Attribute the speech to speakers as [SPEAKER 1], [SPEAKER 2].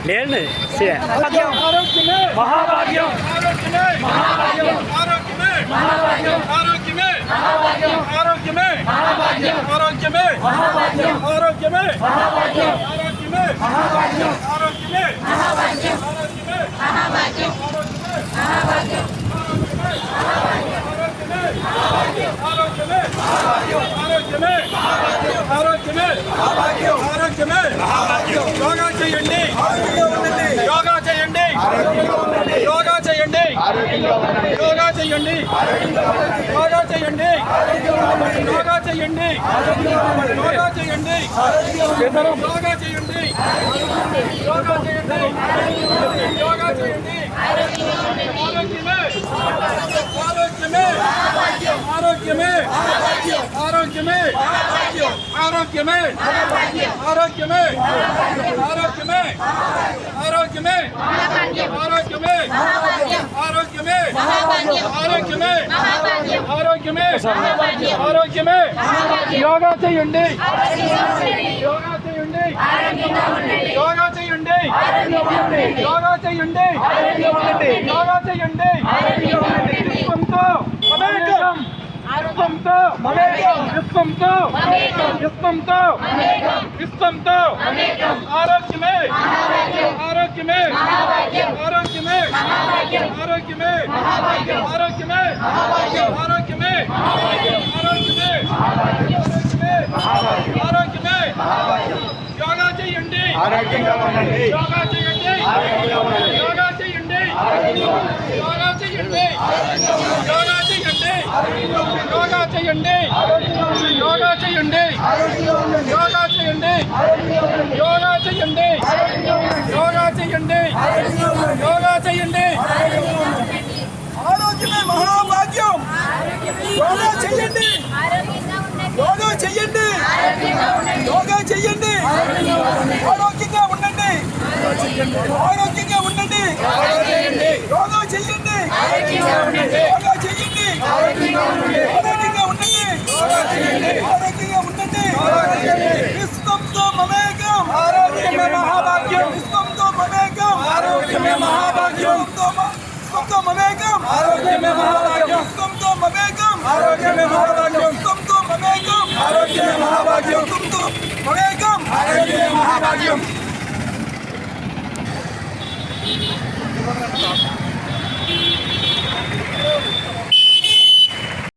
[SPEAKER 1] లేండి
[SPEAKER 2] ఆరోగ్యమే
[SPEAKER 1] మహాభాగ్యం
[SPEAKER 2] ఆరోగ్యమే
[SPEAKER 1] మహాభాగ్యం
[SPEAKER 2] ఆరోగ్యమే
[SPEAKER 1] మహాభాగ్యం
[SPEAKER 2] ఆరోగ్యమే
[SPEAKER 1] మహాభాగ్యం
[SPEAKER 2] ఆరోగ్యమే
[SPEAKER 1] మహాభాగ్యం
[SPEAKER 2] ఆరోగ్యమే
[SPEAKER 1] మహాభాగ్యం
[SPEAKER 2] ఆరోగ్యమే
[SPEAKER 1] మహాభాగ్యం
[SPEAKER 2] ఆరోగ్యమే
[SPEAKER 1] మహాభాగ్యం
[SPEAKER 2] ఆరోగ్యమే
[SPEAKER 1] మహాభాగ్యం
[SPEAKER 2] ఆరోగ్యమే
[SPEAKER 1] మహాభాగ్యం మహాభాగ్యం
[SPEAKER 2] ఆరోగ్యమే ఆరోగ్యమే ఆరోగ్యమే ఆరోగ్యమే యోగా చేయండి యోగా చేయండి యోగా చేయండి యోగా చేయండి యోగా చేయండి యోగా చేయండి యోగా చేయండి యోగా చేయండి యోగా చేయండి యోగా చేయండి ఆరోగ్యమే ఆరోగ్యమే ఆరోగ్యమే ఆరోగ్యమే ఆరోగ్యమే ఆరోగ్యమే ఆరోగ్యమే ఆరోగ్యమే ఆరోగ్యమే ఆరోగ్యమే ఆరోగ్యమే ఆరోగ్యమే ఆరోగ్యమే యోగా చేయండి యోగా చేయండి యోగా చేయండి యోగా చేయండి యోగా చేయండి విశ్వంతో మమేకం విశ్వంతో మమేకం విశ్వంతో విశ్వంతో విశ్వంతో ఆరోగ్యమే ఆరోగ్యమే ఆరోగ్యమే ఆరోగ్యమే ఆరోగ్యమే ఆరోగ్యమే ఆరోగ్యమే ఆరోగ్యమే యోగా చేయండి
[SPEAKER 3] ఆరోగ్యంగా ఉండండి.
[SPEAKER 2] యోగా చేయండి యోగా చేయండి యోగా చేయండి యోగా చేయండి యోగా చేయండి యోగా చేయండి యోగా చేయండి యోగా చేయండి యోగా చేయండి యోగా చేయండి ఆరోగ్యమే మహాభాగ్యం యోగా చేయండి యోగా చేయండి యోగా చేయండి ఆరోగ్యంగా ఉండండి ఆరోగ్యంగా ఉండండి యోగా చేయండి యోగా చేయండి